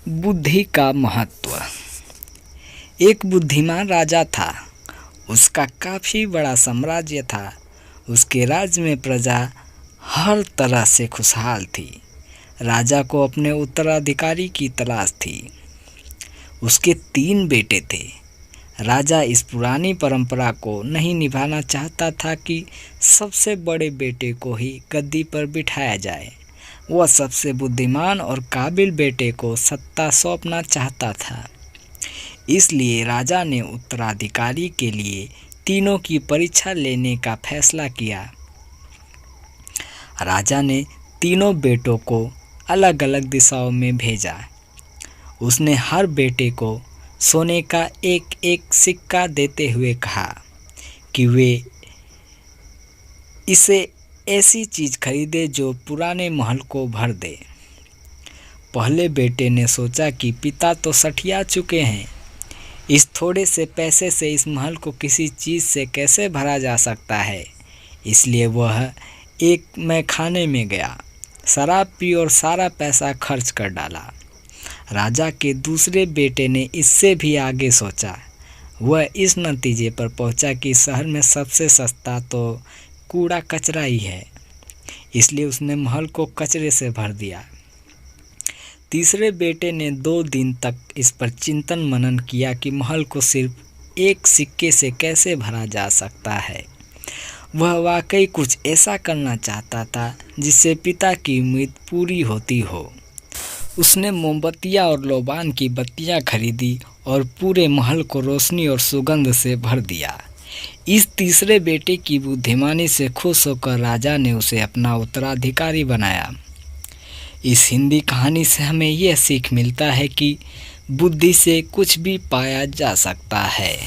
बुद्धि का महत्व। एक बुद्धिमान राजा था। उसका काफ़ी बड़ा साम्राज्य था। उसके राज्य में प्रजा हर तरह से खुशहाल थी। राजा को अपने उत्तराधिकारी की तलाश थी। उसके 3 बेटे थे। राजा इस पुरानी परंपरा को नहीं निभाना चाहता था कि सबसे बड़े बेटे को ही गद्दी पर बिठाया जाए। वह सबसे बुद्धिमान और काबिल बेटे को सत्ता सौंपना चाहता था। इसलिए राजा ने उत्तराधिकारी के लिए तीनों की परीक्षा लेने का फैसला किया। राजा ने तीनों बेटों को अलग अलग दिशाओं में भेजा। उसने हर बेटे को सोने का एक एक सिक्का देते हुए कहा कि वे इसे ऐसी चीज़ खरीदे जो पुराने महल को भर दे। पहले बेटे ने सोचा कि पिता तो सठिया चुके हैं, इस थोड़े से पैसे से इस महल को किसी चीज़ से कैसे भरा जा सकता है। इसलिए वह एक मैखाने में गया, शराब पी और सारा पैसा खर्च कर डाला। राजा के दूसरे बेटे ने इससे भी आगे सोचा। वह इस नतीजे पर पहुंचा कि शहर में सबसे सस्ता तो कूड़ा कचरा ही है। इसलिए उसने महल को कचरे से भर दिया। तीसरे बेटे ने 2 दिन तक इस पर चिंतन मनन किया कि महल को सिर्फ एक सिक्के से कैसे भरा जा सकता है। वह वाकई कुछ ऐसा करना चाहता था जिससे पिता की उम्मीद पूरी होती हो। उसने मोमबत्तियाँ और लोबान की बत्तियाँ खरीदी और पूरे महल को रोशनी और सुगंध से भर दिया। इस तीसरे बेटे की बुद्धिमानी से खुश होकर राजा ने उसे अपना उत्तराधिकारी बनाया। इस हिंदी कहानी से हमें यह सीख मिलता है कि बुद्धि से कुछ भी पाया जा सकता है।